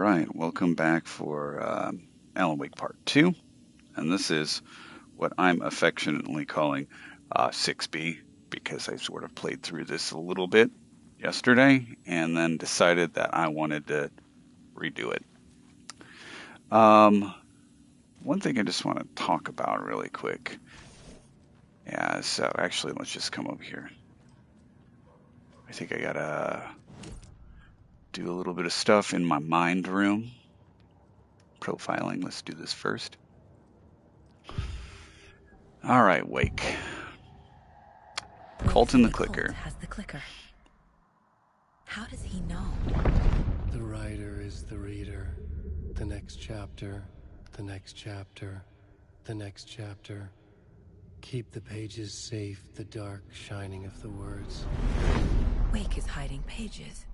right, welcome back for Alan Wake Part 2. And this is what I'm affectionately calling 6B because I sort of played through this a little bit yesterday and then decided that I wanted to redo it. One thing I just want to talk about really quick. Yeah, so actually, let's just come over here. I think I gotta do a little bit of stuff in my mind room. Profiling, let's do this first. All right, Wake. Cult in the clicker. Has the clicker. How does he know? The writer is the reader. The next chapter, the next chapter, the next chapter. Keep the pages safe, the dark shining of the words. Wake is hiding pages.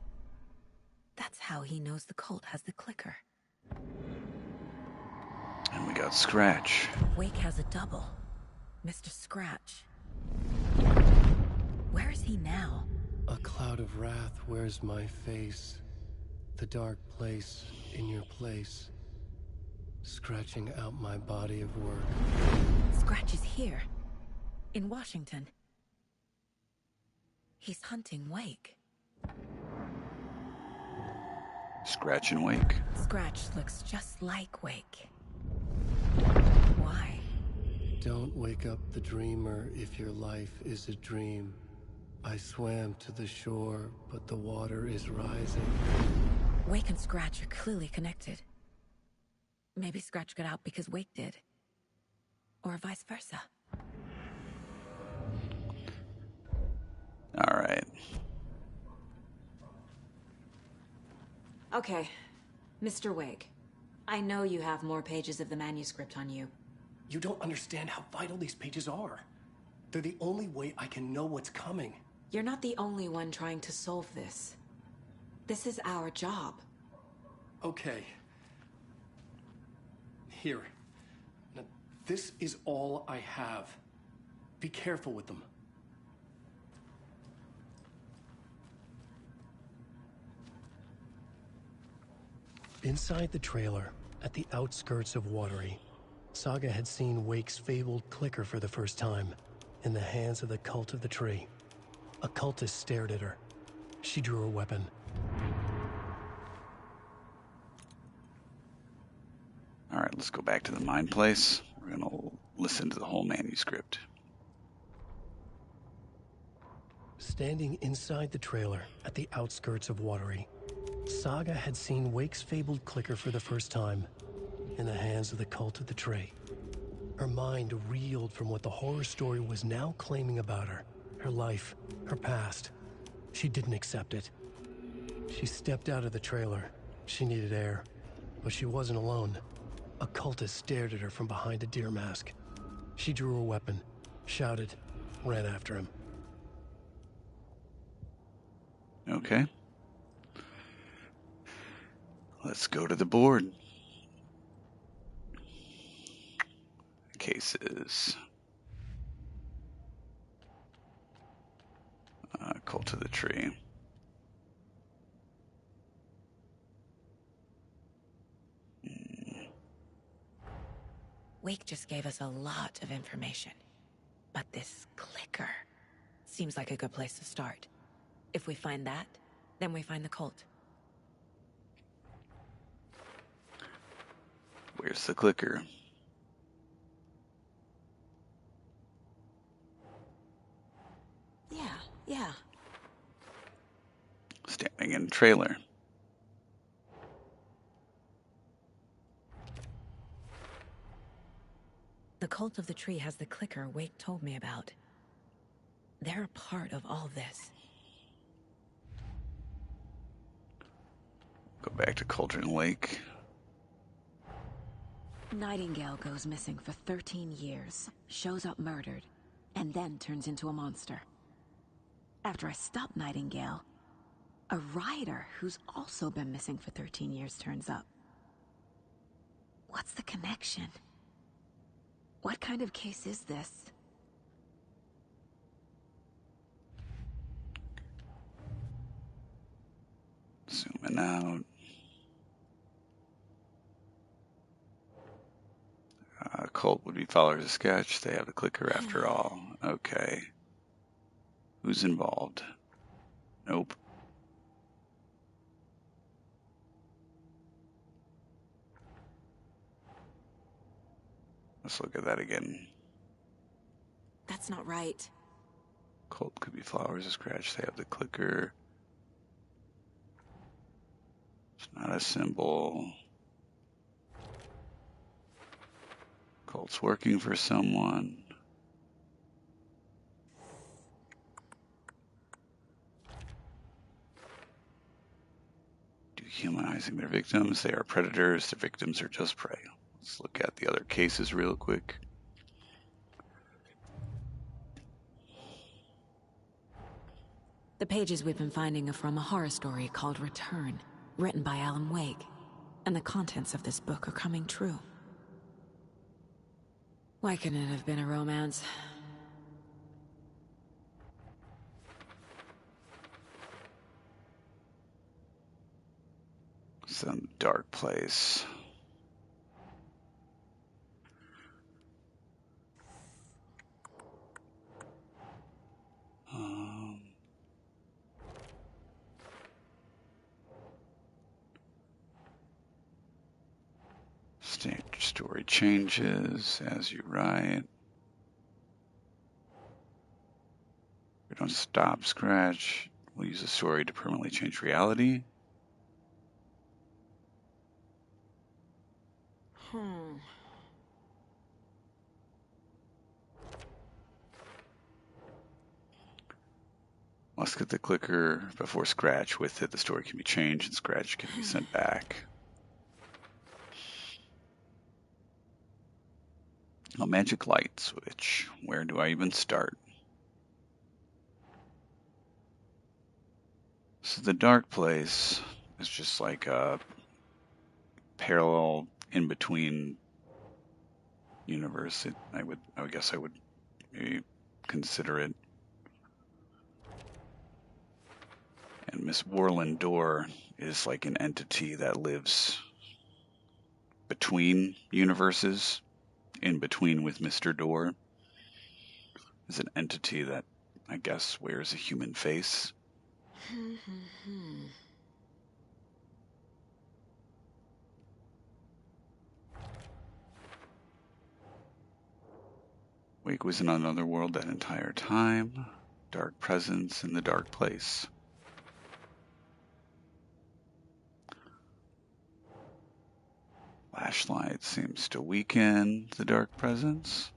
That's how he knows the cult has the clicker. And we got Scratch. Wake has a double. Mr. Scratch. Where is he now? A cloud of wrath wears my face. The dark place in your place. Scratching out my body of work. Scratch is here. In Washington. He's hunting Wake. Scratch and Wake. Scratch looks just like Wake. Why? Don't wake up the dreamer if your life is a dream. I swam to the shore, but the water is rising. Wake and Scratch are clearly connected. Maybe Scratch got out because Wake did. Or vice versa. All right. Okay, Mr. Wake. I know you have more pages of the manuscript on you. You don't understand how vital these pages are. They're the only way I can know what's coming. You're not the only one trying to solve this. This is our job. Okay. Here. Now, this is all I have. Be careful with them. Inside the trailer, at the outskirts of Watery, Saga had seen Wake's fabled clicker for the first time, in the hands of the Cult of the Tree. A cultist stared at her. She drew her weapon. All right, let's go back to the mine place. We're going to listen to the whole manuscript. Standing inside the trailer, at the outskirts of Watery, Saga had seen Wake's fabled clicker for the first time, in the hands of the Cult of the Tree. Her mind reeled from what the horror story was now claiming about her. Her life, her past. She didn't accept it. She stepped out of the trailer. She needed air. But she wasn't alone. A cultist stared at her from behind a deer mask. She drew her weapon, shouted, ran after him. Okay. Let's go to the board. Cases. Cult of the Tree. Wake just gave us a lot of information. But this clicker seems like a good place to start. If we find that, then we find the cult. Where's the clicker? Yeah. Standing in a trailer. The Cult of the Tree has the clicker Wake told me about. They're a part of all this. Go back to Cauldron Lake. Nightingale goes missing for 13 years, shows up murdered, and then turns into a monster. After I stop Nightingale, a rider who's also been missing for 13 years turns up. What's the connection? What kind of case is this? Zooming out. cult would be followers of Sketch. They have the clicker after all. Okay. Who's involved? Nope. Let's look at that again. That's not right. Cult could be followers of Scratch. They have the clicker. It's not a symbol. Cult's working for someone. Dehumanizing their victims. They are predators. The victims are just prey. Let's look at the other cases real quick. The pages we've been finding are from a horror story called Return, written by Alan Wake. And the contents of this book are coming true. Why couldn't it have been a romance? Some dark place. Stage story changes as you write. We don't stop Scratch. We'll use a story to permanently change reality. Let's get the clicker before Scratch. With it, the story can be changed and Scratch can be sent back. A magic light switch. Where do I even start? So the dark place is just like a parallel in between universe. I would guess I would maybe consider it. And Miss Warland Door is like an entity that lives between universes, in between with Mr. Door. Is an entity that I guess wears a human face. Wake was in another world that entire time. Dark presence in the dark place. Flashlight seems to weaken the dark presence.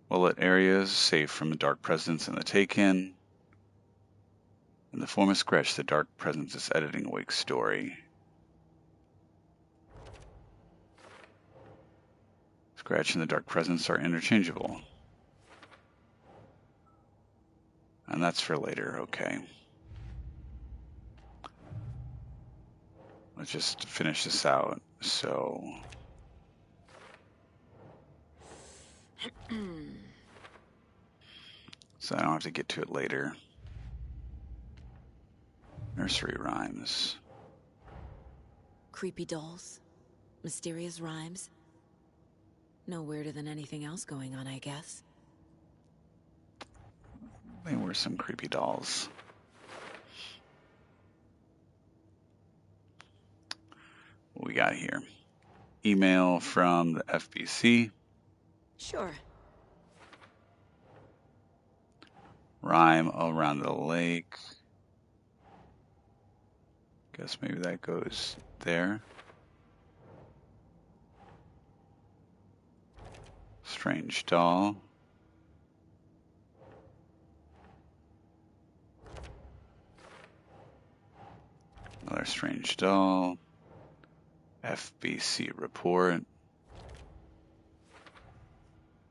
Bullet areas safe from the dark presence and the take-in. In the form of Scratch, the dark presence is editing Wake's story. Scratch and the dark presence are interchangeable. And that's for later, okay. Let's just finish this out. So I don't have to get to it later. Nursery rhymes. Creepy dolls, mysterious rhymes. No weirder than anything else going on, I guess. They were some creepy dolls. What we got here? Email from the FBC. Sure. Rhyme around the lake. Guess maybe that goes there. Strange doll. Another strange doll. FBC report.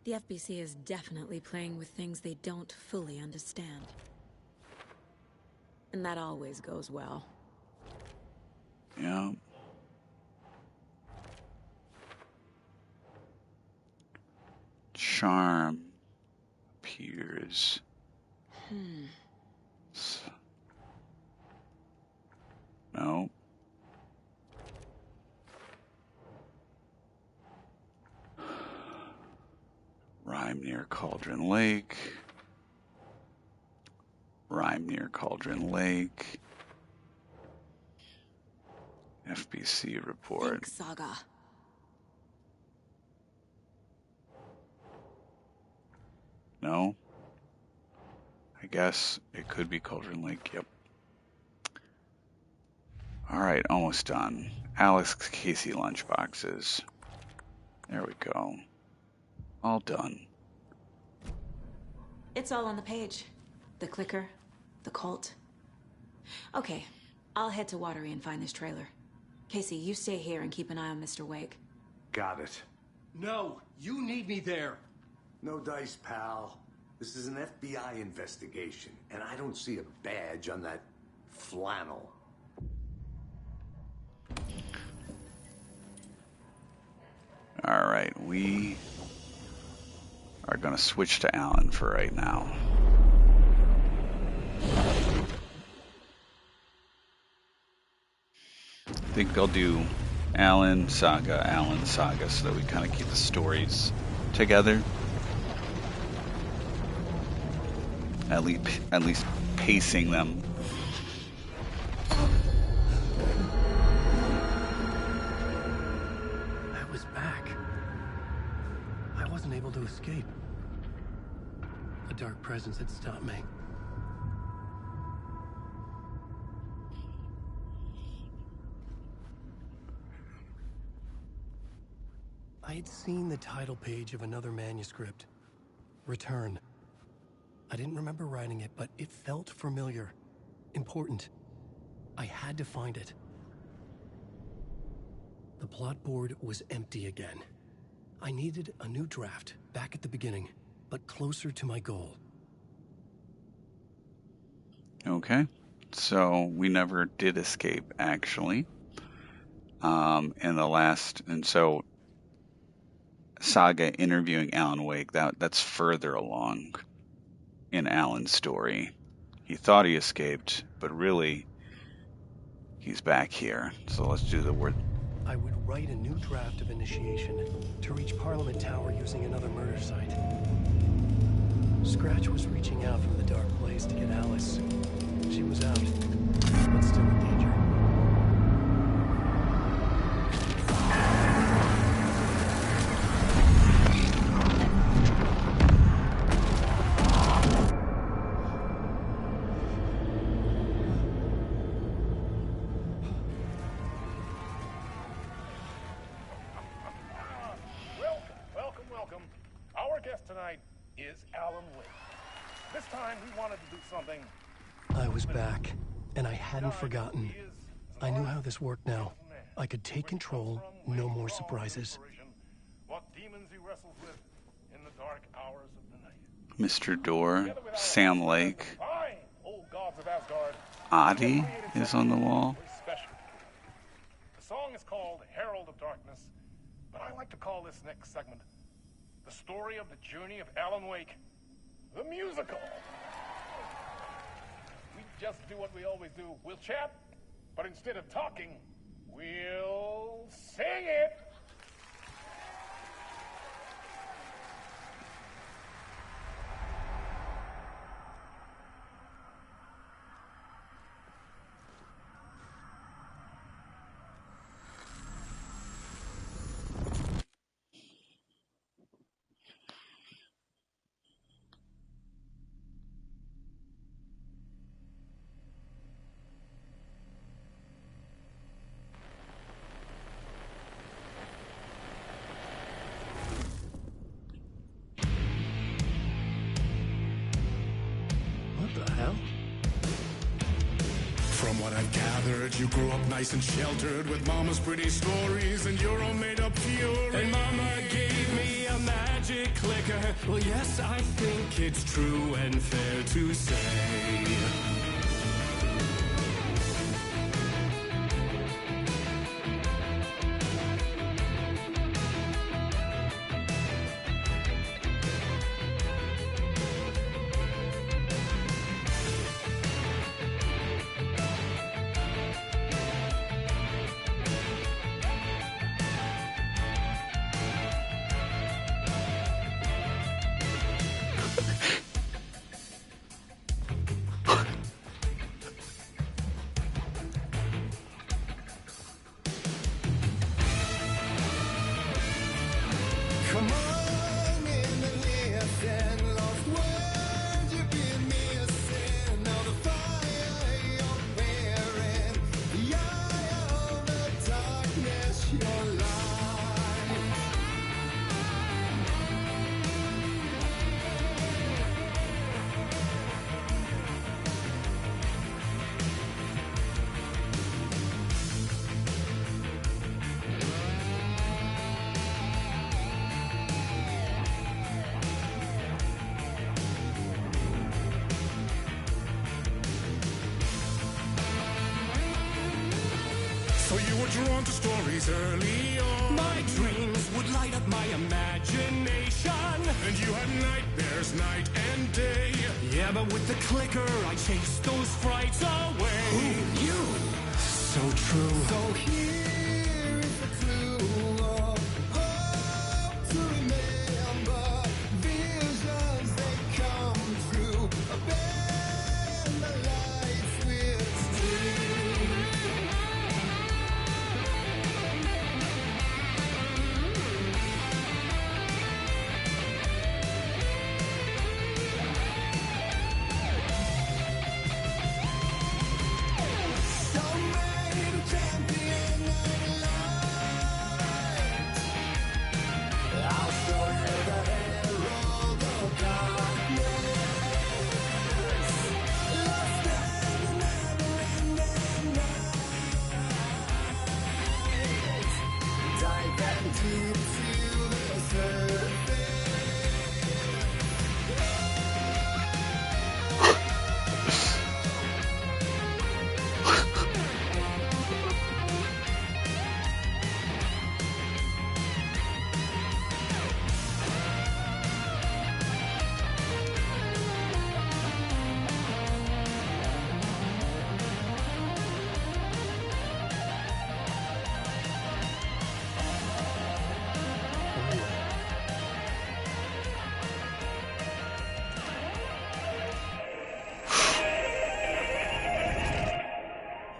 The FBC is definitely playing with things they don't fully understand. And that always goes well. Yeah. Charm appears. No. Rhyme near Cauldron Lake. Rhyme near Cauldron Lake. FBC report. Think Saga. No. I guess it could be Cauldron Lake. Yep. All right, almost done. Alex Casey lunchboxes. There we go. All done. It's all on the page. The clicker, the cult. Okay, I'll head to Watery and find this trailer. Casey, you stay here and keep an eye on Mr. Wake. Got it. No, you need me there. No dice, pal. This is an FBI investigation, and I don't see a badge on that flannel. All right, we are going to switch to Alan for right now. I think they'll do Alan Saga, so that we kind of keep the stories together. At least pacing them. I was back. I wasn't able to escape. A dark presence had stopped me. I had seen the title page of another manuscript. Return. I didn't remember writing it, but it felt familiar. Important. I had to find it. The plot board was empty again. I needed a new draft, back at the beginning, but closer to my goal. Okay, so we never did escape, actually. And so Saga interviewing Alan Wake, that's further along in Alan's story. He thought he escaped, but really, he's back here. So let's do the word. I would write a new draft of initiation to reach Parliament Tower using another murder site. Scratch was reaching out from the dark place to get Alice. She was out, but still in danger. Welcome. Our guest tonight is Alan Wake. This time we wanted to do something. I was back, and I hadn't forgotten. I knew how this worked now. I could take control, no more surprises. What demons he wrestles with in the dark hours of the night. Mr. Door, Sam Lake, Fine, old gods of Asgard. Adi is on the wall. Special. The song is called Herald of Darkness, but I like to call this next segment the story of the journey of Alan Wake, the musical. We just do what we always do. We'll chat, but instead of talking, we'll sing it. What the hell? From what I've gathered, you grew up nice and sheltered with mama's pretty stories and your own made-up fury. And mama gave me a magic clicker. Well, yes, I think it's true and fair to say. So you were drawn to stories early on. My dreams would light up my imagination. And you had nightmares night and day. Yeah, but with the clicker, I chased those frights away. Who knew? So true. So here is the clue of hope to remember. Visions, they come true. Abandon the light switch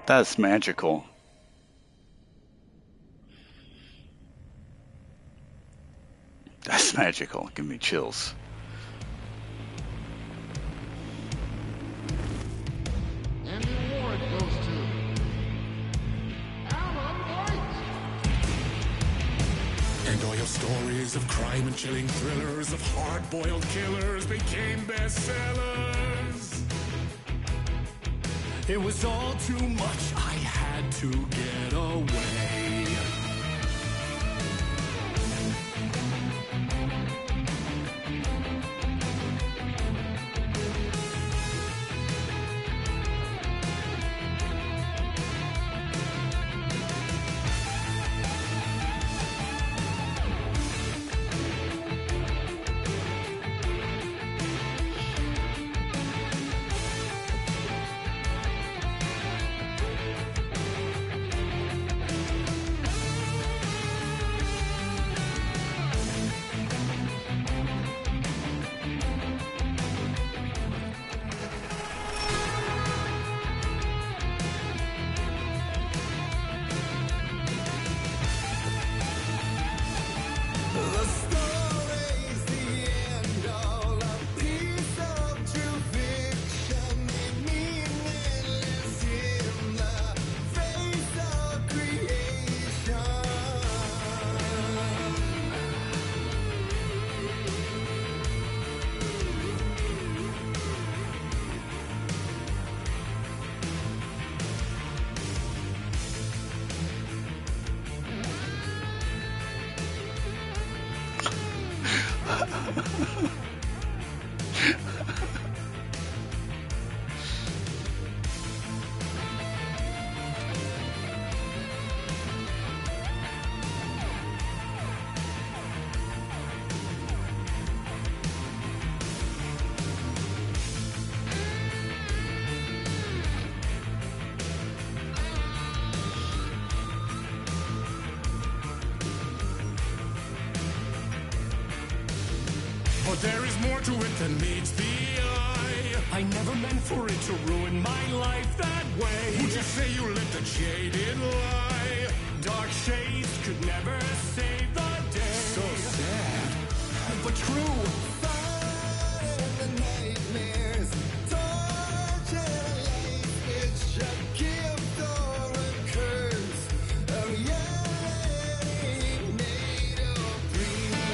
That's magical. That's magical. Give me chills. And the award goes to Alan White. And all your stories of crime and chilling thrillers of hard-boiled killers became bestsellers. It was all too much. I had to get away. But there is more to it than meets the eye. I never meant for it to ruin my life that way. Would you say you let the jaded lie? Dark shades could never save the day. So sad, but true. The nightmares, torture, life, it's a gift or a curse. A reality made of dreams.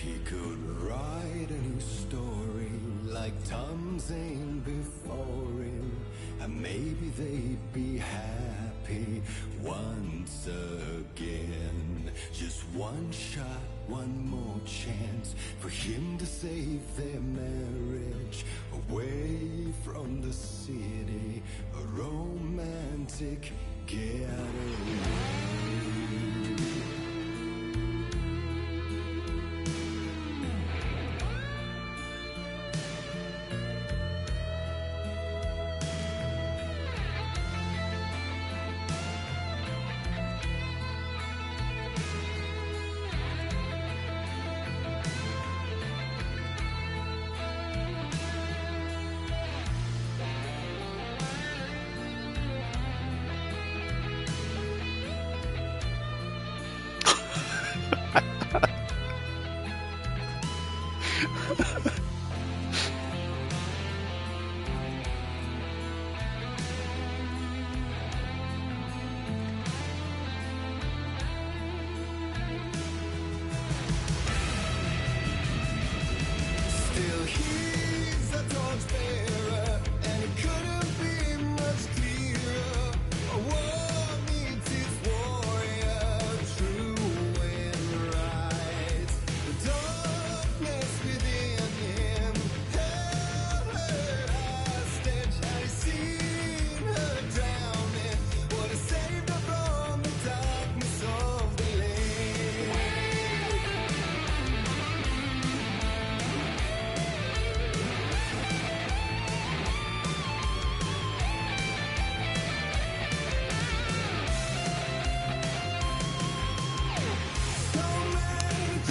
He could write a new story like Tom Zane before him, and maybe they'd be happy once again. Just one shot, one more chance for him to save their marriage, away from the city, a romantic getaway.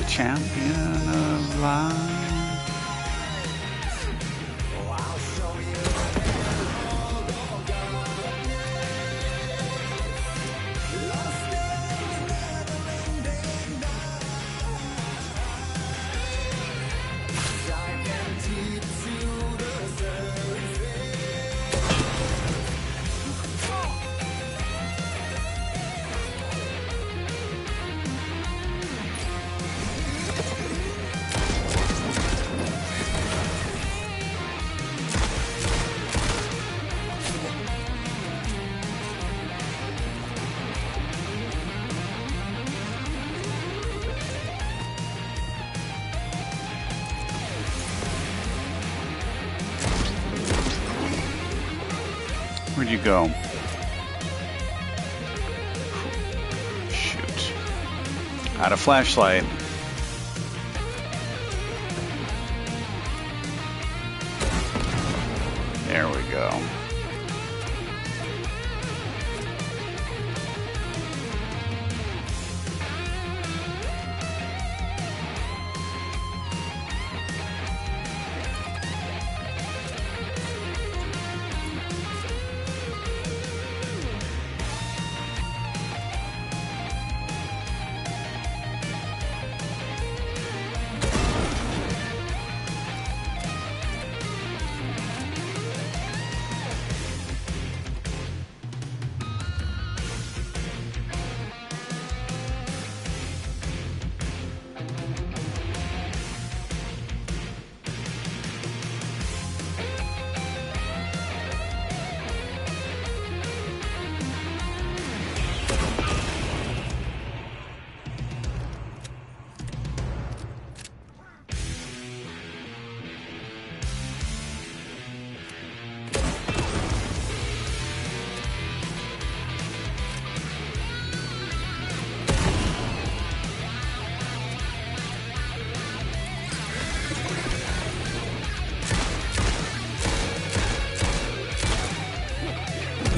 Champion of life. Where'd you go? Shoot. Out of flashlight. There we go.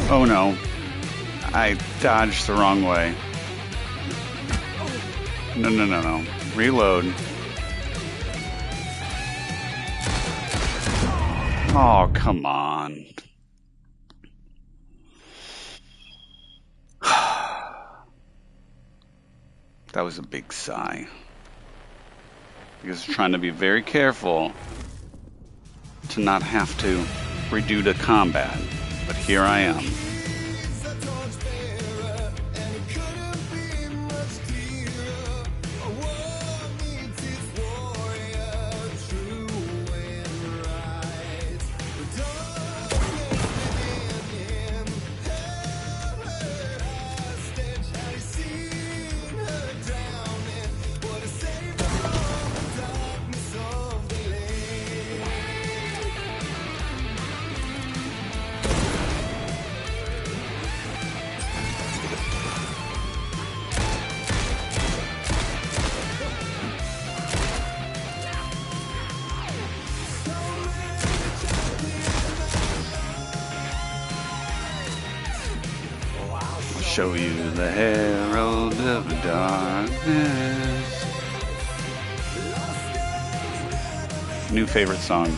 Oh no, I dodged the wrong way. No. Reload. Oh, come on. That was a big sigh. Because I'm trying to be very careful to not have to redo the combat. But here I am. show you the herald of darkness. New favorite song.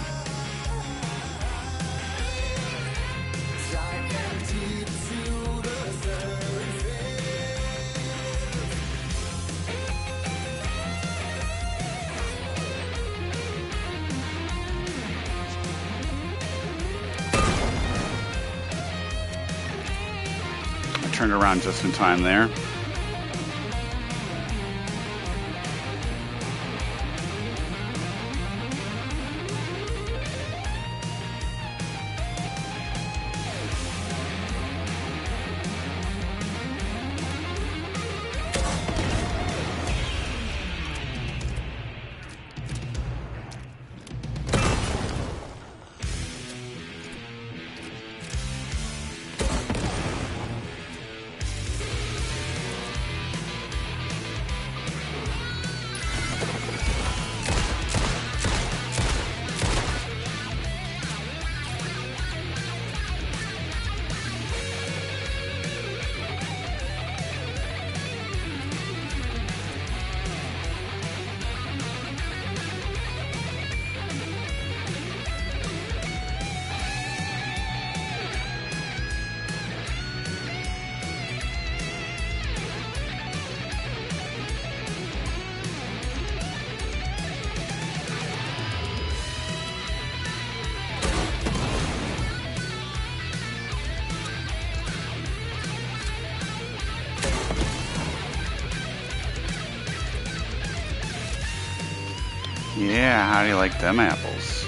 Turned around just in time there. Yeah, how do you like them apples?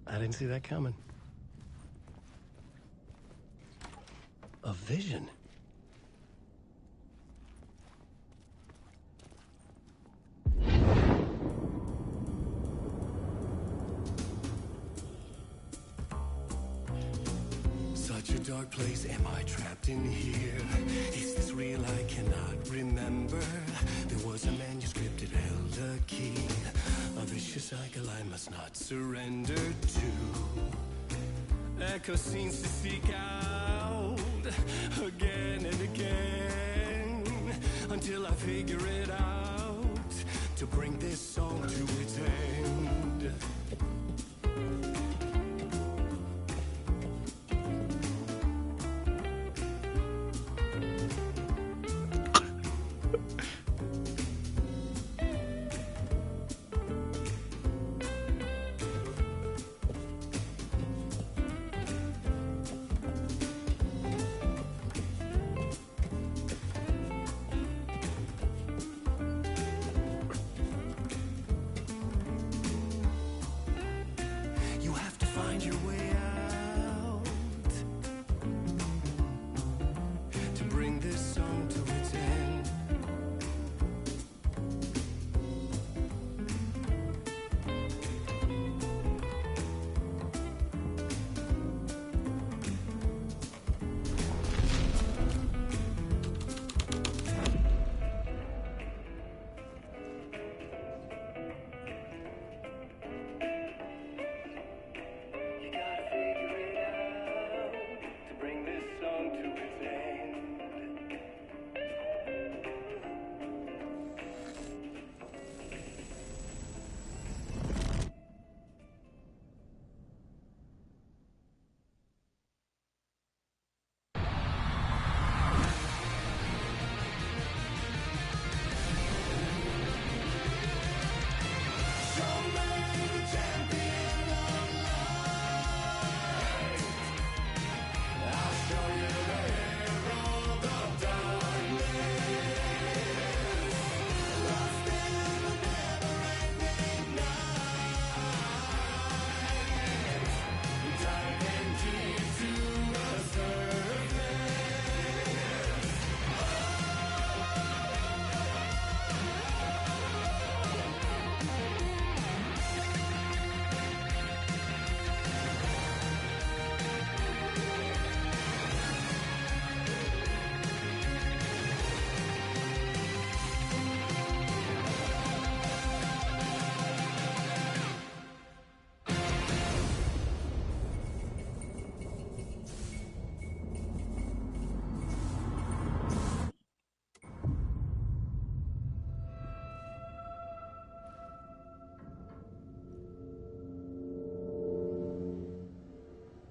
I didn't see that coming. A vision? Such a dark place, am I trapped in here? Is this real? I cannot remember. There was a manuscript, it held a key. A vicious cycle I must not surrender to. Echo seems to seek out again and again until I figure it out to bring this song to its end.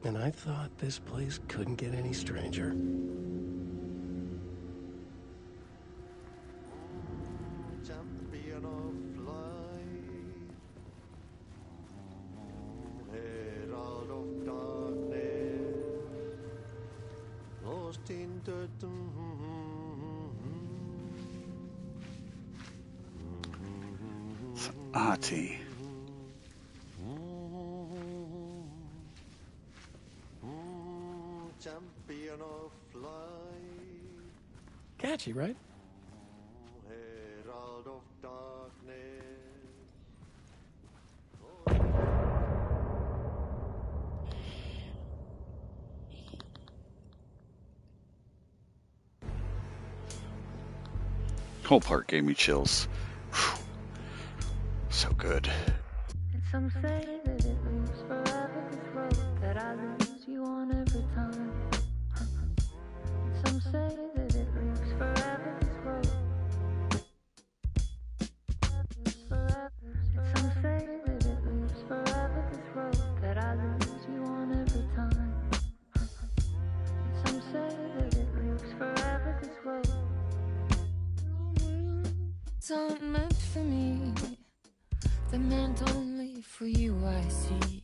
And I thought this place couldn't get any stranger. Champion of light, herald of darkness, lost in dirt. It's Ahti. Champion of light, Catchy, right? herald of darkness. Whole part gave me chills. Whew. So good. And some say that it lives forever, this road that I lose you on every time. And some say that it lives forever, this road. Lives forever. And some say that it lives forever, this road that I lose you on every time. And some say that it lives forever, this road. It's not meant for me. They're meant only for you, I see.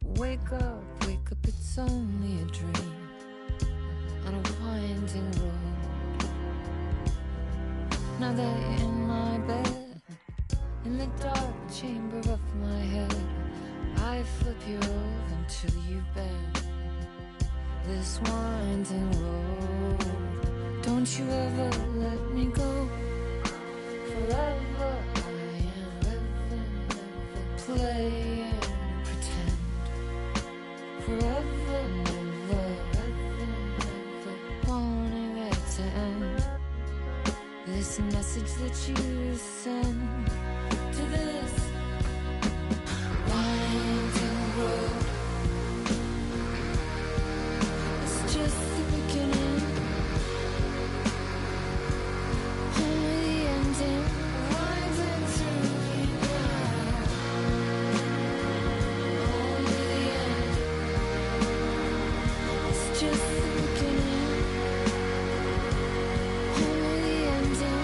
Wake up, it's only a dream on a winding road. Now that you're in my bed, in the dark chamber of my head, I flip you over until you bend this winding road. Don't you ever let me go. Forever I am living, never play and pretend. Forever, never wanting it to end. This message that you send to this winding road, it's just the beginning, only the ending. Winding through me now, only the end. It's just the beginning, only the ending.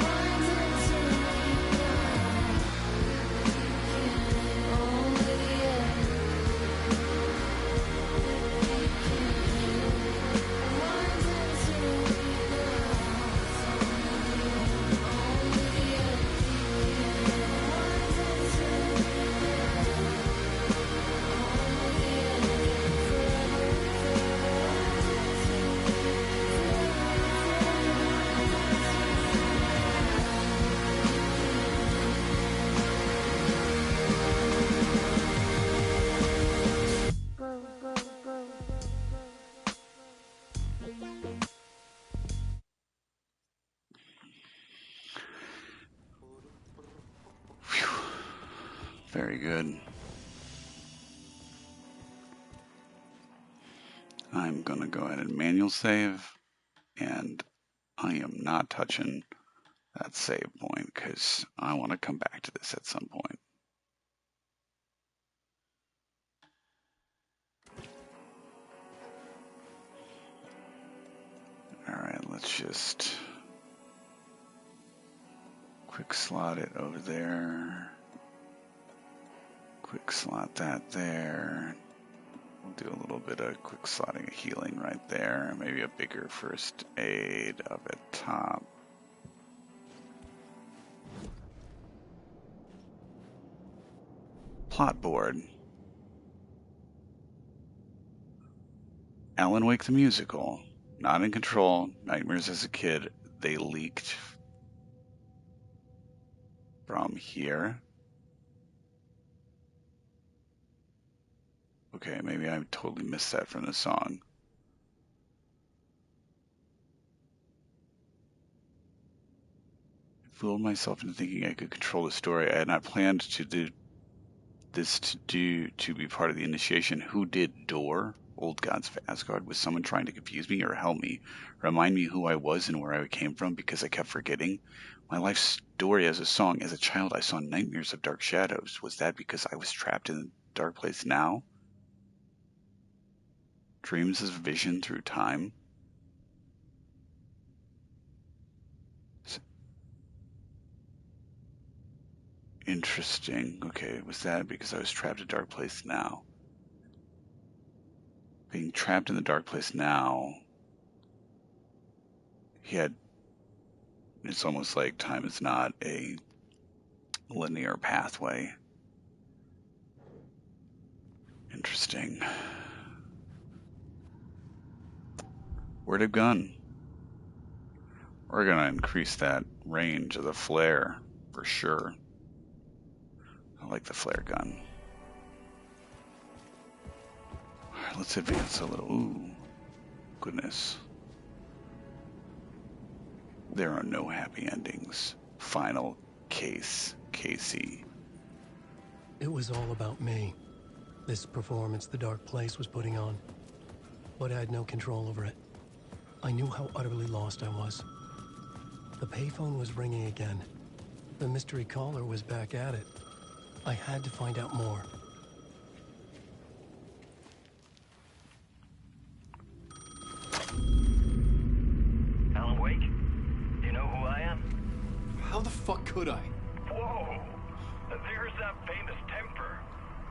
Winding through me now, only the end. Winding through me now, only the end. Winding through me now, only the end. Forever. Whew. Very good. I'm going to go ahead and manual save, and I am not touching that save point because I want to come back to this at some point. Alright, let's just quick slot it over there. Quick slot that there. We'll do a little bit of quick slotting of healing right there. Maybe a bigger first aid up at top. Plot board. Alan Wake the musical. Not in control. Nightmares as a kid. They leaked from here. Okay, maybe I totally missed that from the song. I fooled myself into thinking I could control the story. I had not planned to do this to be part of the initiation. Who did Door? Old Gods of Asgard? Was someone trying to confuse me or help me? Remind me who I was and where I came from because I kept forgetting? My life story as a song. As a child, I saw nightmares of dark shadows. Was that because I was trapped in a dark place now? Dreams as vision through time. Interesting. Okay, was that because I was trapped in a dark place now? Being trapped in the dark place now, it's almost like time is not a linear pathway. Interesting. Where'd it gone? We're gonna increase that range of the flare for sure. I like the flare gun. Alright, let's advance a little. Ooh, goodness. There are no happy endings. Final case, Casey. It was all about me. This performance the Dark Place was putting on. But I had no control over it. I knew how utterly lost I was. The payphone was ringing again. The mystery caller was back at it. I had to find out more. Alan Wake? Do you know who I am? How the fuck could I? Whoa! There's that famous temper.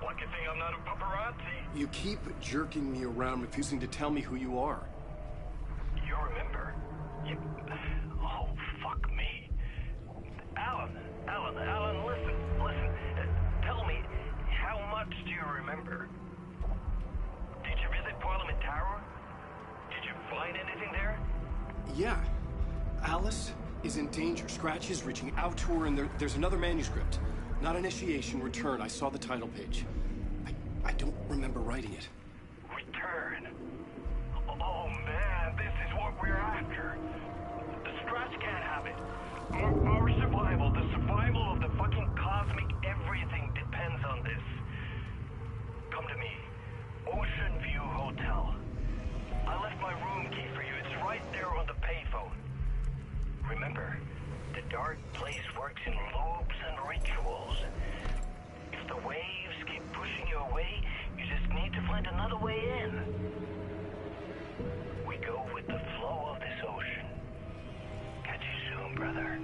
Lucky thing I'm not a paparazzi. You keep jerking me around, refusing to tell me who you are. You remember? Oh, fuck me. Alan, listen. Tell me, how much do you remember? Did you visit Parliament Tower? Did you find anything there? Yeah. Alice is in danger. Scratch is reaching out to her, and there's another manuscript. Not initiation, return. I saw the title page. I don't remember writing it. Return? Oh, man, this is what we're after. The Scratch can't have it. Our survival, the survival of the fucking cosmic everything depends on this. Come to me. Ocean View Hotel. I left my room key for you. It's right there on the payphone. Remember, the Dark Place works in loops and rituals. If the waves keep pushing you away, you just need to find another way in. We go with the flow of this ocean. Catch you soon, brother.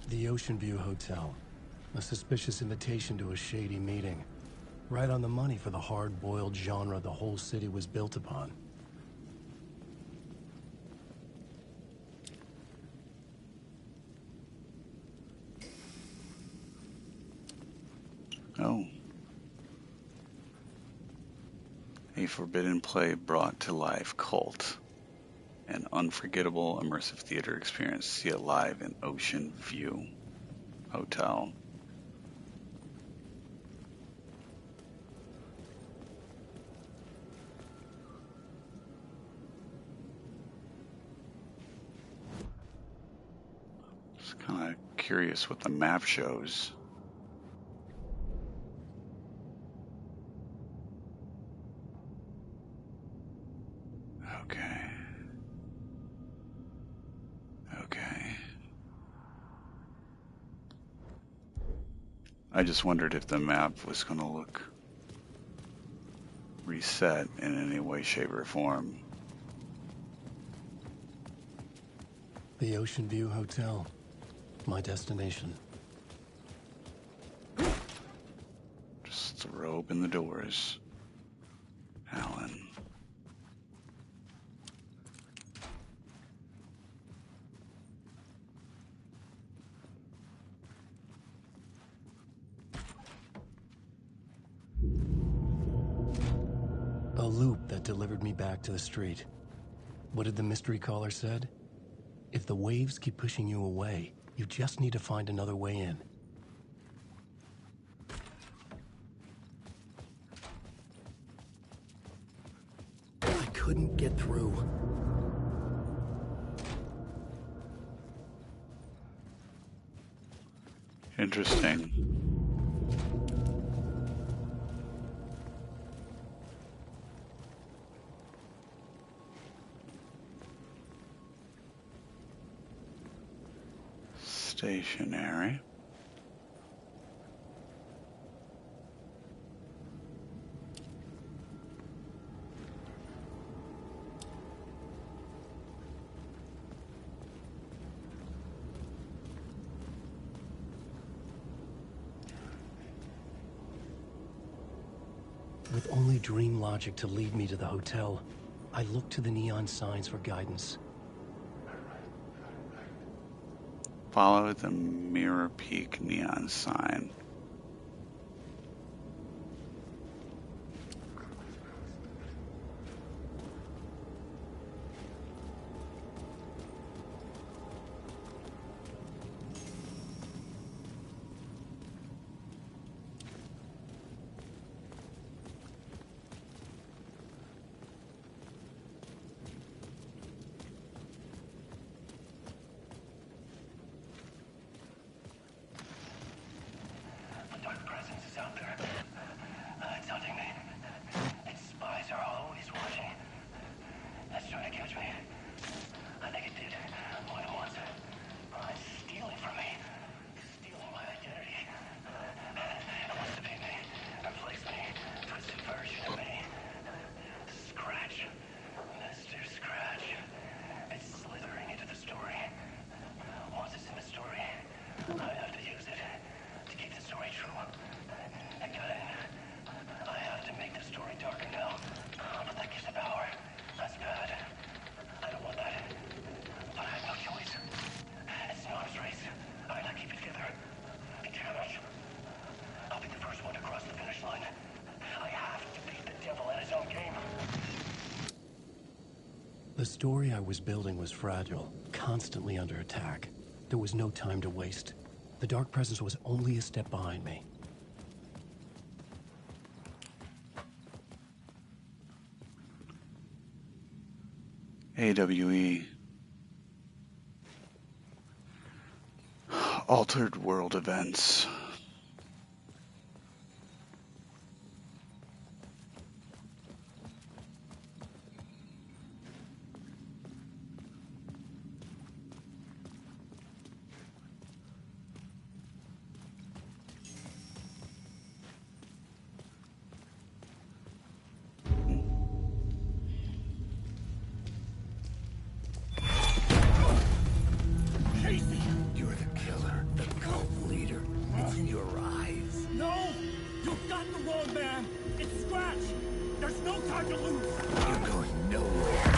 The Ocean View Hotel. A suspicious invitation to a shady meeting. Right on the money for the hard-boiled genre the whole city was built upon. Oh. A forbidden play brought to life cult. An unforgettable immersive theater experience. See it live in Ocean View Hotel. Just kind of curious what the map shows. I just wondered if the map was going to look reset in any way, shape, or form. The Ocean View Hotel. My destination. Just throw open the doors, Alan. A loop that delivered me back to the street. What did the mystery caller said? If the waves keep pushing you away, you just need to find another way in. I couldn't get through. Interesting. Stationary. With only dream logic to lead me to the hotel, I looked to the neon signs for guidance. Follow the Mirror Peak neon sign. The story I was building was fragile, constantly under attack. There was no time to waste. The Dark Presence was only a step behind me. AWE. Altered world events. You're the killer, the cult leader. It's in your eyes. No! You've got the wrong man! It's Scratch! There's no time to lose! You're going nowhere.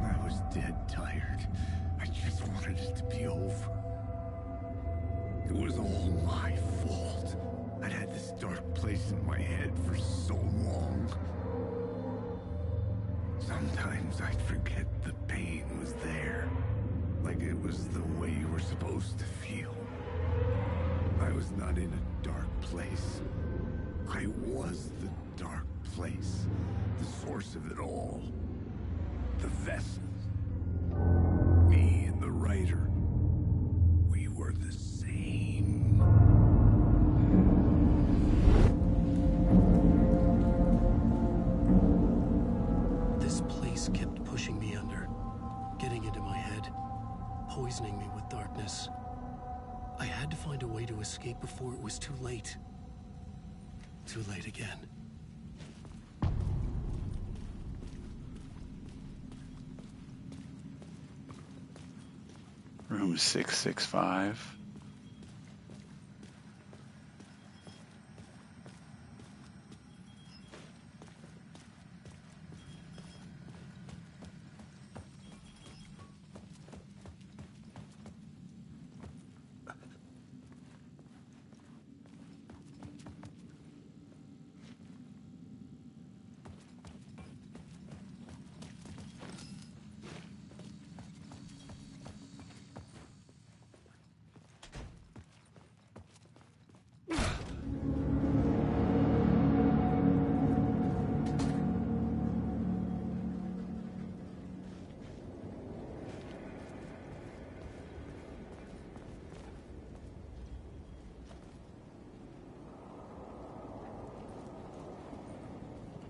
I was dead tired. I just wanted it to be over. It was all my fault. I'd had this dark place in my head for so long. Sometimes I'd forget the pain was there. Like it was the way you were supposed to feel. I was not in a dark place. I was the dark place. The source of it all. The vessel. Me and the writer. We were the same. This place kept pushing me under, getting into my head, poisoning me with darkness. I had to find a way to escape before it was too late. Too late again. Room 665.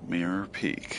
Mirror Peak.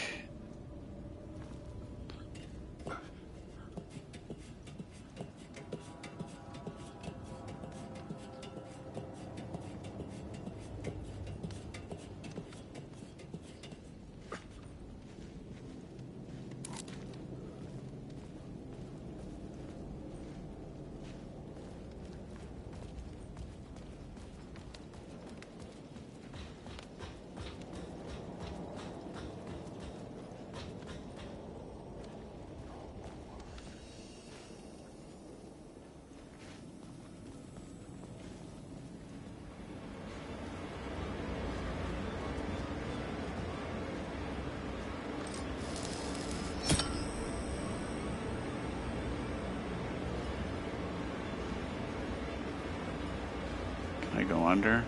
Can I go under?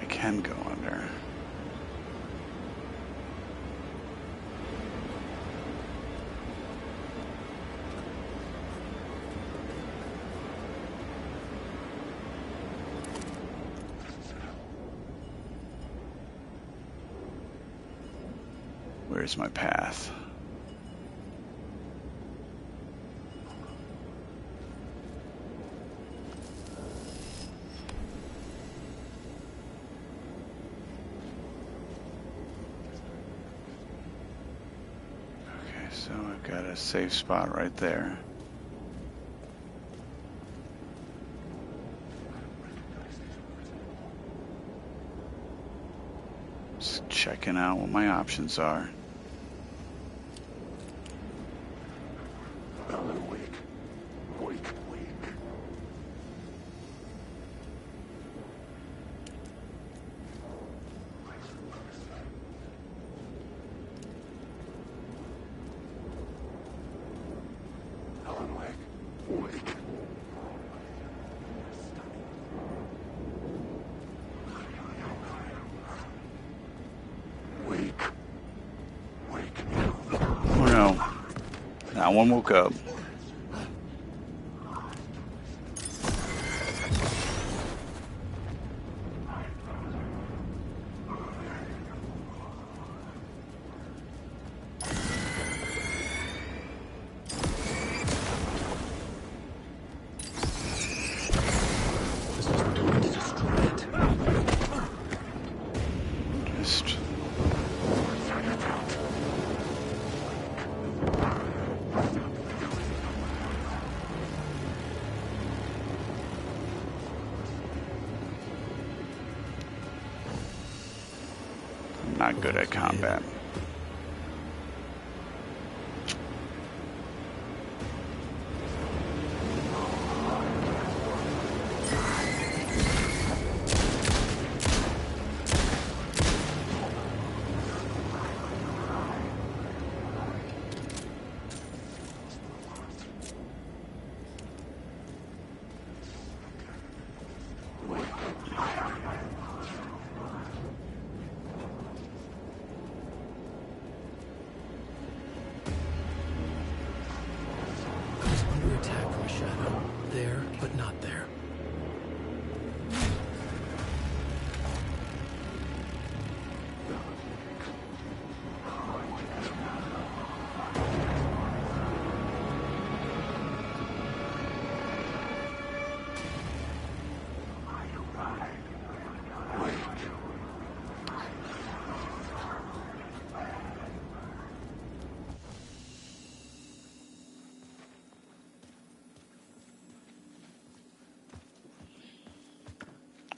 I can go under. Where's my path? Okay, so I've got a safe spot right there. Just checking out what my options are. Alan Wake. Wake. Alan Wake. Wake. Oh no. That one woke up. This doesn't do it to destroy it. Just I'm not good at combat. I was under attack from a shadow. There, but not there.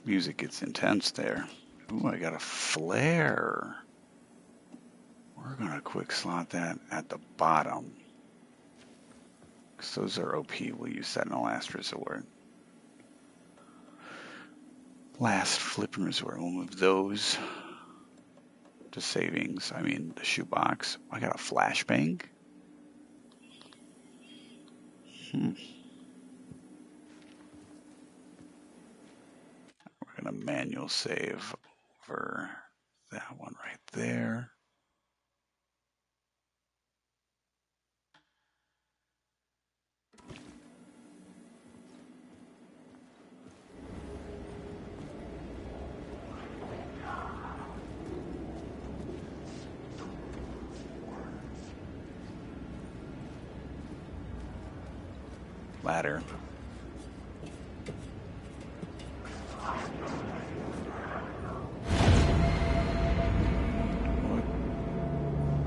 Music gets intense there. Ooh, I got a flare. We're gonna quick slot that at the bottom. 'Cause those are OP. We'll use that in the last resort. Last flipping resort. We'll move those to savings. I mean, the shoebox. I got a flashbang. We're gonna manual save over that one right there. ladder.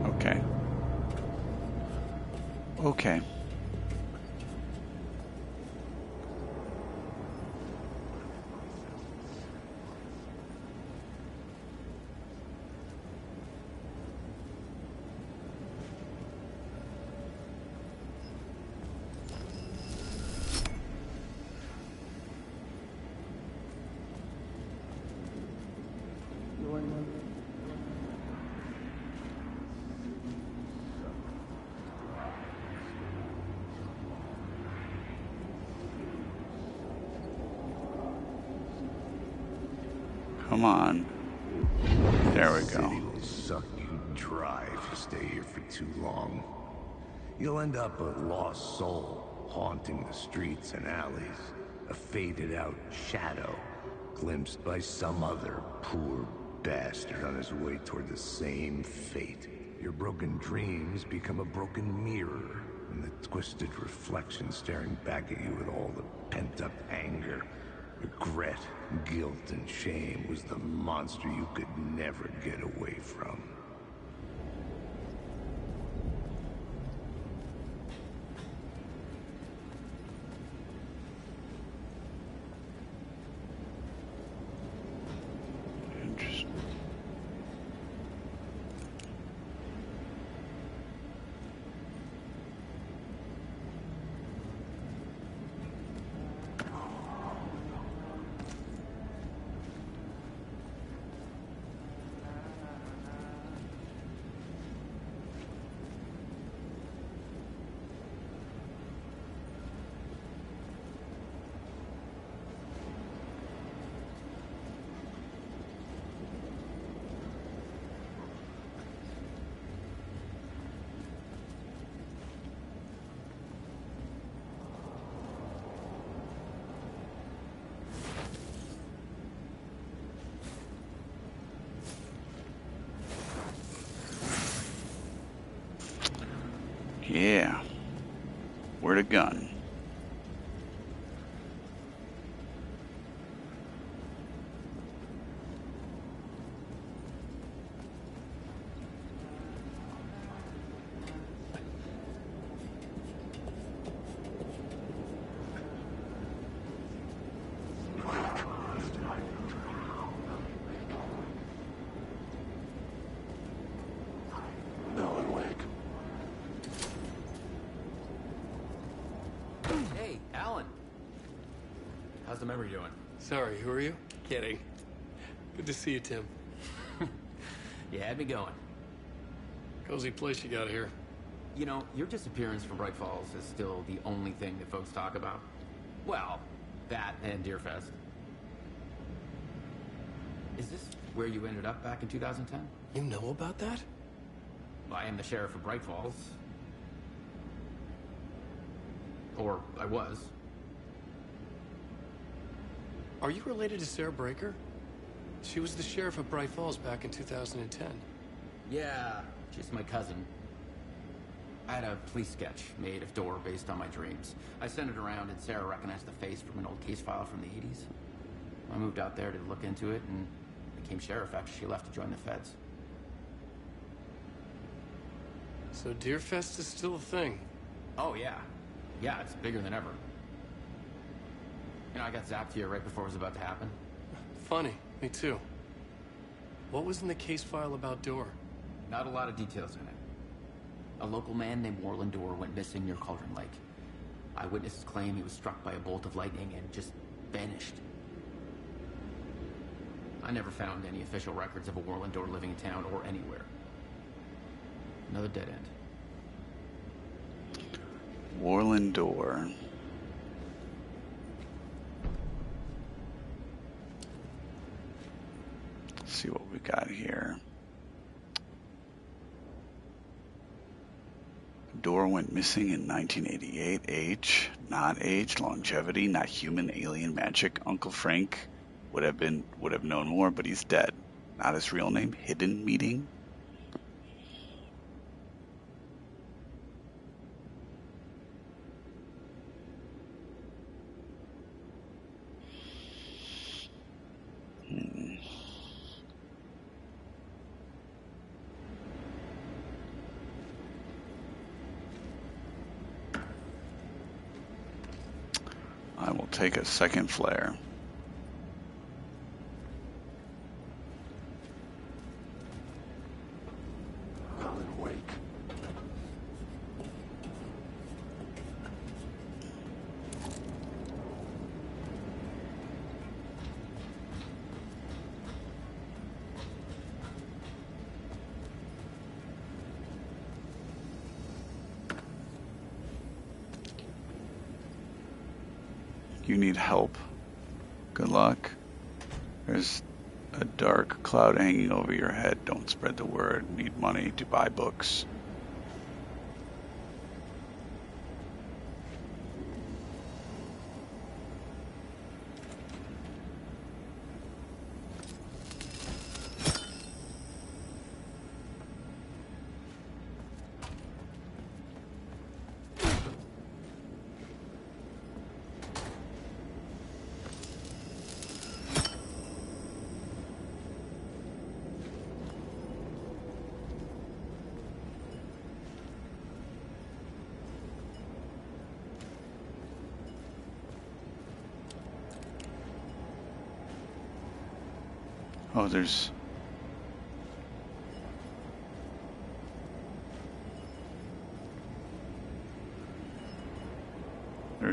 Okay. Okay. Come on. There we go. The city will suck you dry if you stay here for too long. You'll end up a lost soul, haunting the streets and alleys. A faded-out shadow, glimpsed by some other poor bastard on his way toward the same fate. Your broken dreams become a broken mirror, and the twisted reflection staring back at you with all the pent-up anger, regret, guilt, and shame was the monster you could never get away from. Interesting. Yeah. Where'd a gun? Hey, Alan. How's the memory doing? Sorry, who are you? Kidding. Good to see you, Tim. You had me going. Cozy place you got here. You know, your disappearance from Bright Falls is still the only thing that folks talk about. Well, that and Deerfest. Is this where you ended up back in 2010? You know about that? I am the sheriff of Bright Falls. Or I was. Are you related to Sarah Breaker? She was the sheriff of Bright Falls back in 2010. Yeah, she's my cousin. I had a police sketch made of Door based on my dreams. I sent it around and Sarah recognized the face from an old case file from the 80s. I moved out there to look into it and became sheriff after she left to join the feds. So Deerfest is still a thing? Oh, yeah. Yeah, it's bigger than ever. You know, I got zapped here right before it was about to happen. Funny, me too. What was in the case file about Door? Not a lot of details in it. A local man named Warland Door went missing near Cauldron Lake. Eyewitnesses claim he was struck by a bolt of lightning and just vanished. I never found any official records of a Warland Door living in town or anywhere. Another dead end. Warland Door. Let's see what we got here. Door went missing in 1988. Age, not age. Longevity, not human. Alien, magic. Uncle Frank would have known more, but he's dead. Not his real name. Hidden meeting. I will take a second flare. Alan Wake. You need help. Good luck. There's a dark cloud hanging over your head. Don't spread the word. Need money to buy books. Oh, there's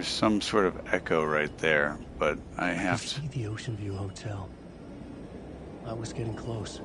some sort of echo right there, but I have to see the Ocean View Hotel. I was getting close.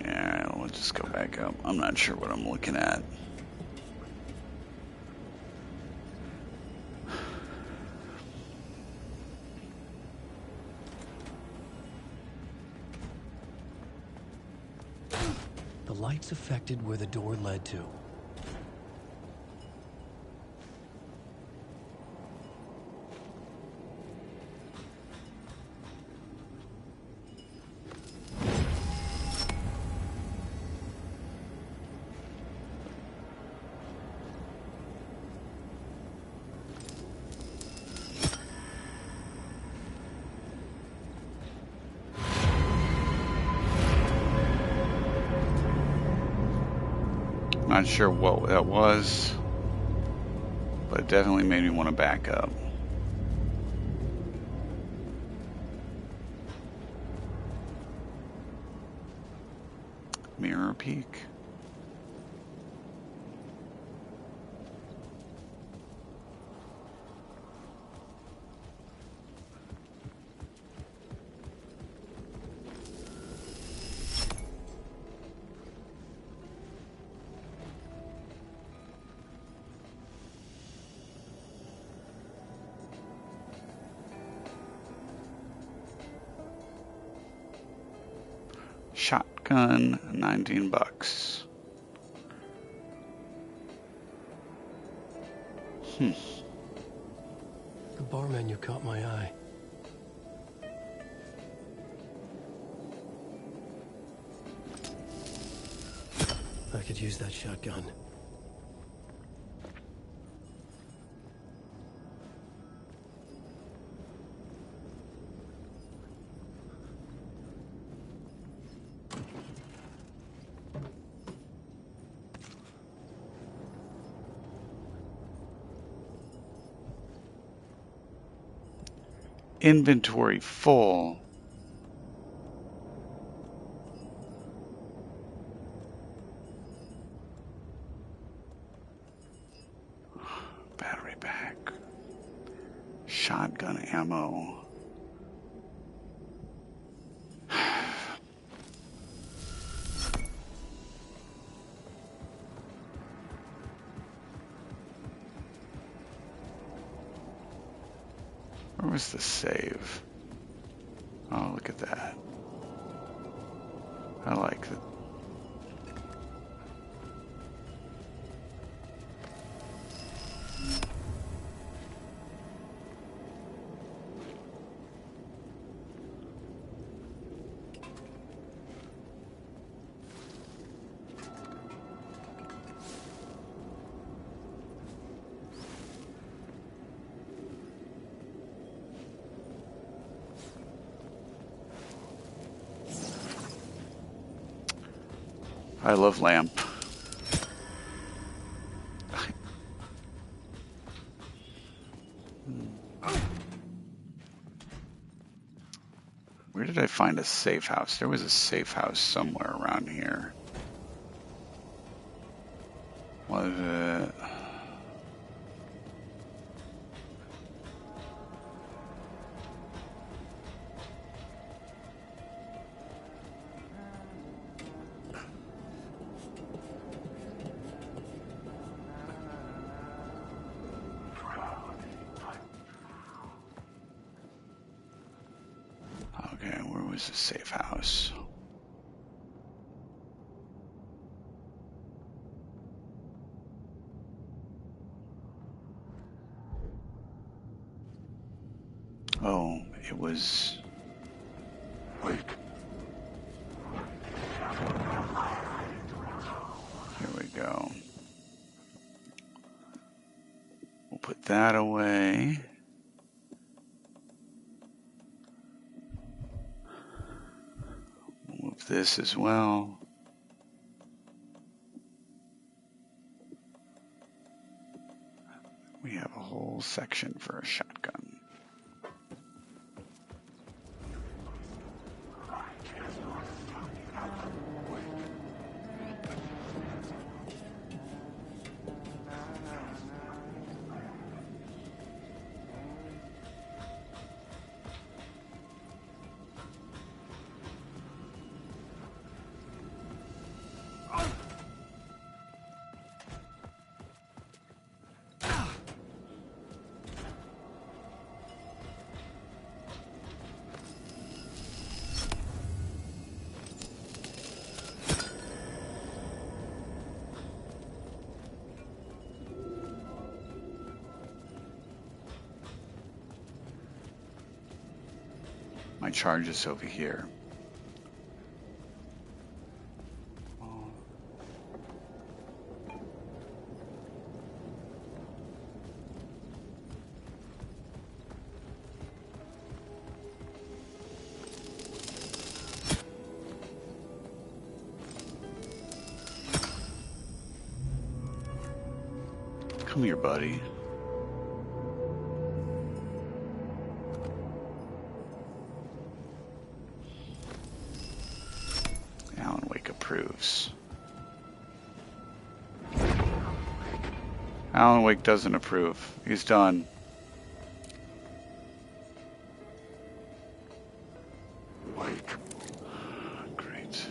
Yeah, let's just go back up. I'm not sure what I'm looking at. The lights affected where the door led to. Not sure what that was, but it definitely made me want to back up. Mirror peek. Shotgun, 19 bucks. The bar menu caught my eye. I could use that shotgun. Inventory full. Battery pack. Shotgun ammo. Where was the save? Oh, look at that. I like it. I love lamp. Where did I find a safe house? There was a safe house somewhere around here. Was it? Okay, where was the safe house? Oh, it was... Wait. Here we go. We'll put that away. We'll move this as well. We have a whole section for a shotgun. My charge is over here. Come here, buddy. Alan Wake approves. Alan Wake doesn't approve. He's done. Great.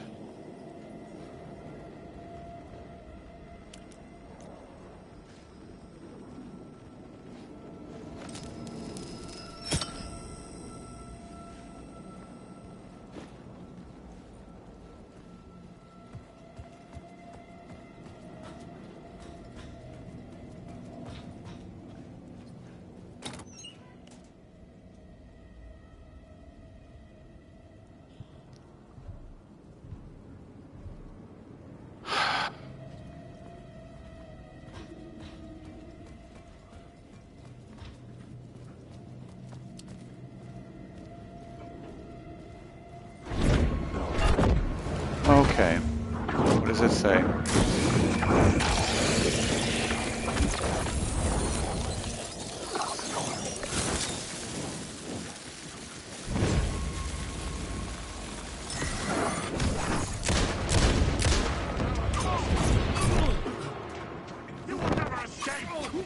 Okay. What does it say?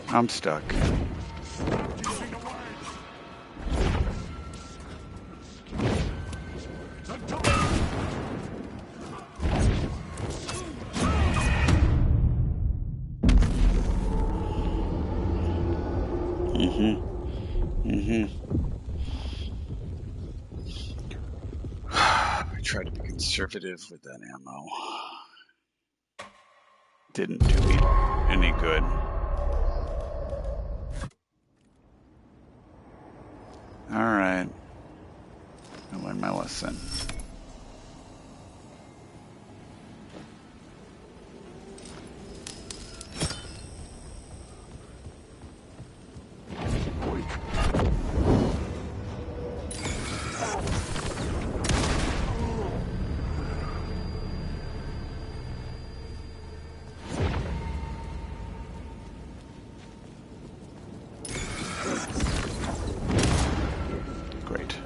I'm stuck. I tried to be conservative with that ammo. Didn't do me any good. Alright. I learned my lesson. Great.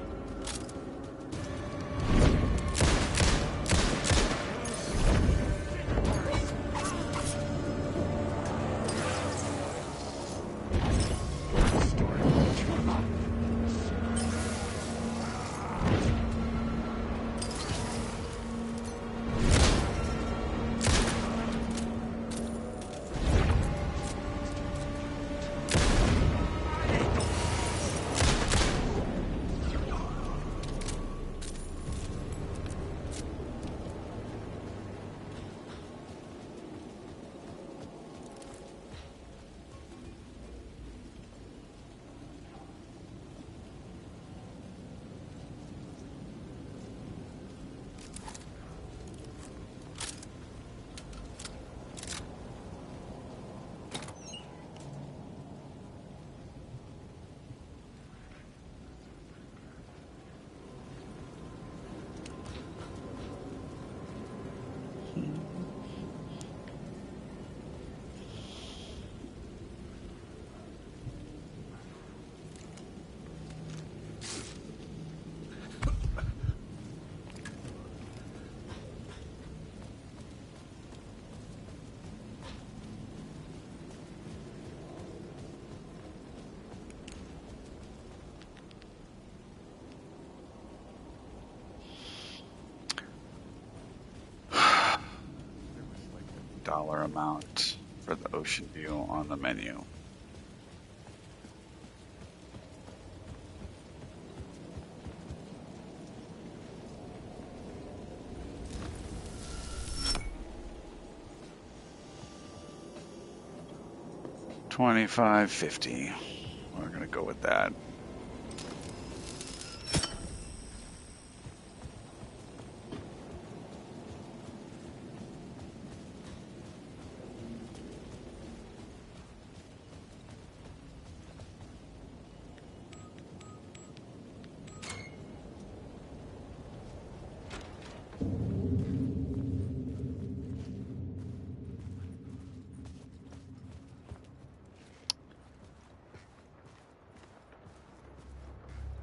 Dollar amount for the ocean view on the menu. $25.50. We're gonna go with that.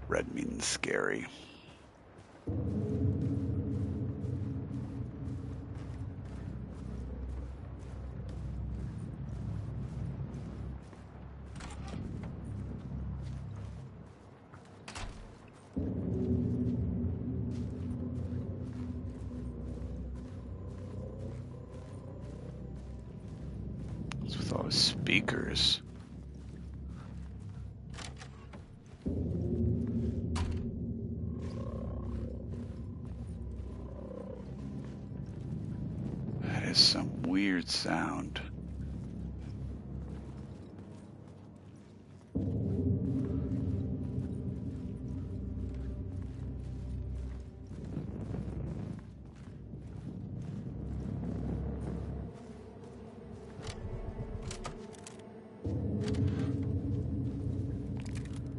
Red means scary. What's with all the speakers? That is some weird sound.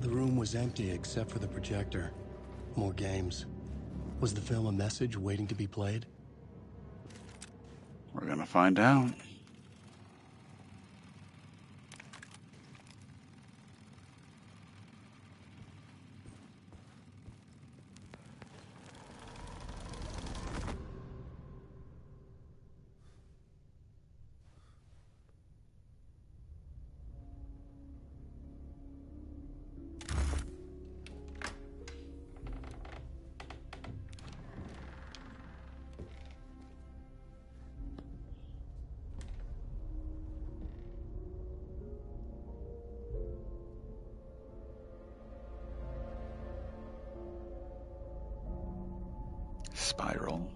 The room was empty except for the projector. More games. Was the film a message waiting to be played? We're gonna find out. spiral.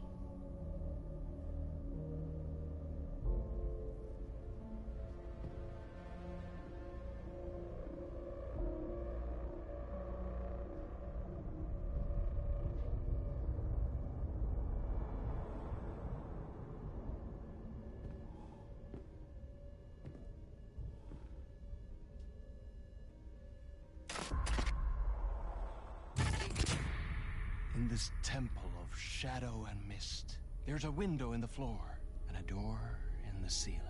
In this temple of shadow and mist, there's a window in the floor and a door in the ceiling.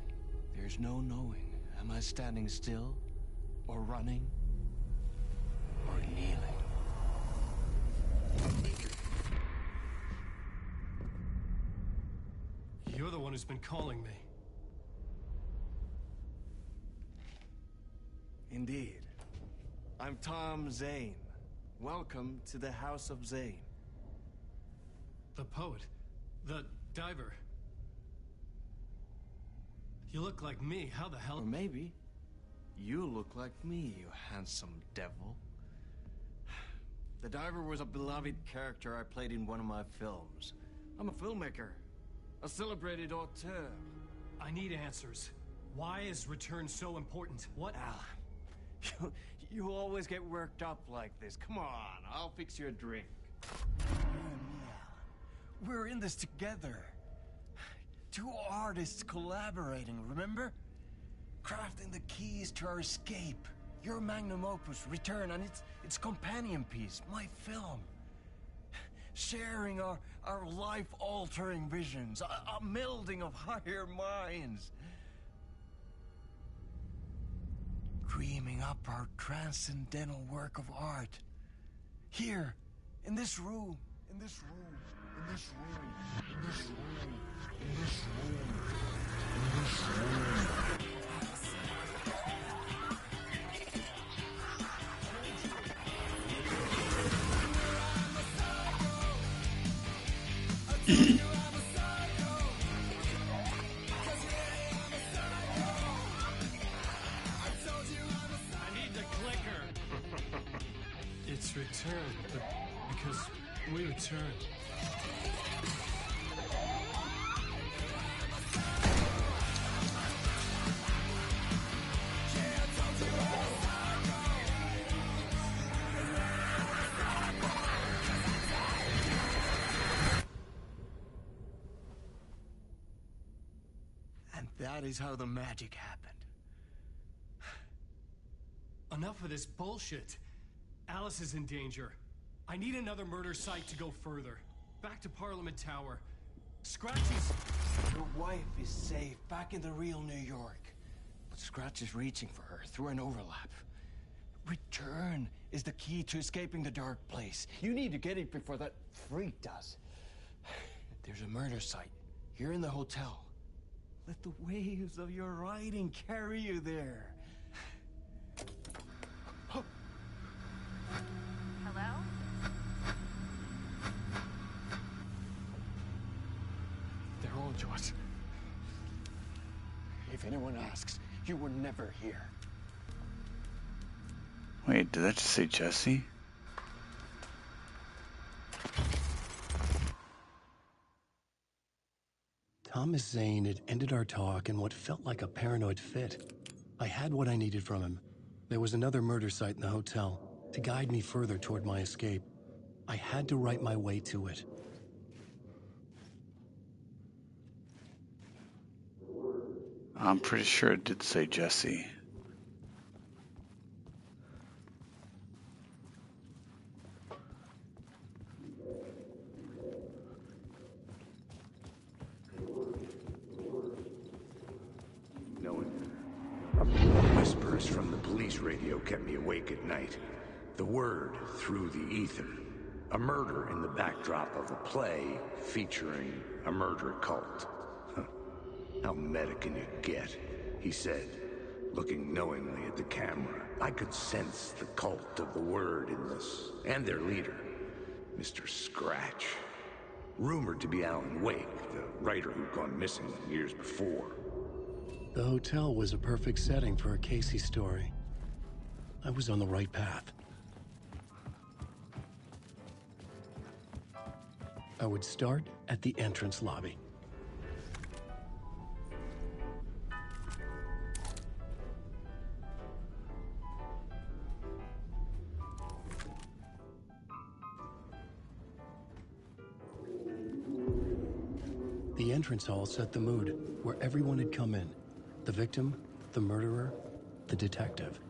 There's no knowing, am I standing still, or running, or kneeling? You're the one who's been calling me. Indeed. I'm Tom Zane. Welcome to the House of Zane. The poet. The diver. You look like me. How the hell? Or maybe you look like me, you handsome devil. The diver was a beloved character I played in one of my films. I'm a filmmaker, a celebrated auteur. I need answers. Why is Return so important? What? Alan, you always get worked up like this. Come on, I'll fix you a drink. We're in this together. Two artists collaborating, remember? Crafting the keys to our escape. Your magnum opus, Return, and its companion piece, my film. Sharing our life-altering visions, a melding of higher minds. Dreaming up our transcendental work of art. Here, in this room, in this room, in this room, in this room, in this room, in this room. It's Return, but because we return. And that is how the magic happened. Enough of this bullshit. Alice is in danger. I need another murder site to go further. Back to Parliament Tower. Scratchy's... Your wife is safe, back in the real New York. But Scratch is reaching for her through an overlap. Return is the key to escaping the dark place. You need to get it before that freak does. There's a murder site here in the hotel. Let the waves of your writing carry you there. Hello? They're all yours. If anyone asks, you were never here. Wait, did that just say Jesse? Thomas Zane had ended our talk in what felt like a paranoid fit. I had what I needed from him. There was another murder site in the hotel to guide me further toward my escape. I had to write my way to it. I'm pretty sure it did say Jesse. Whispers from the police radio kept me awake at night. The word through the ether. A murder in the backdrop of a play featuring a murder cult. Huh. How meta can you get? He said, looking knowingly at the camera. I could sense the cult of the word in this, and their leader, Mr. Scratch. Rumored to be Alan Wake, the writer who'd gone missing years before. The hotel was a perfect setting for a Casey story. I was on the right path. I would start at the entrance lobby. The entrance hall set the mood, where everyone had come in. The victim, the murderer, the detective.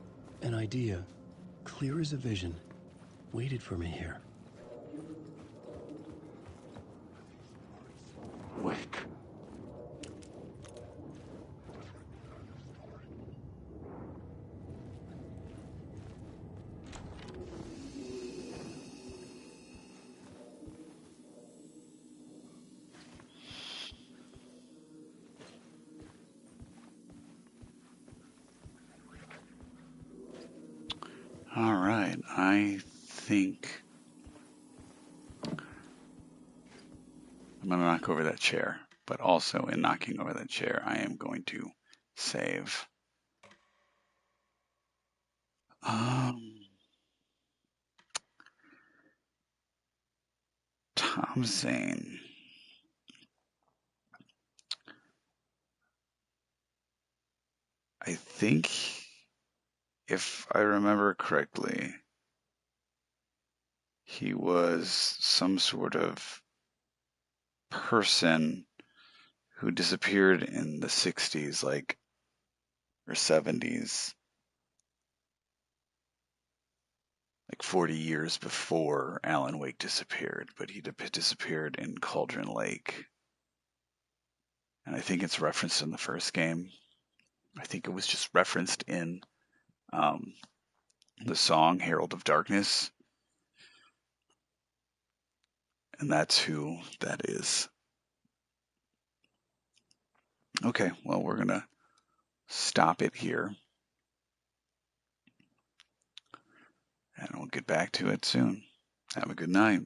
An idea, clear as a vision, waited for me here. Wake. All right, I think I'm going to knock over that chair, but also in knocking over that chair, I am going to save. Tom Zane. I think, if I remember correctly, he was some sort of person who disappeared in the 60s, like, or 70s, like 40 years before Alan Wake disappeared, but he disappeared in Cauldron Lake. And I think it's referenced in the first game. I think it was just referenced in the song Herald of Darkness. And that's who that is. Okay, well, we're going to stop it here. And we'll get back to it soon. Have a good night.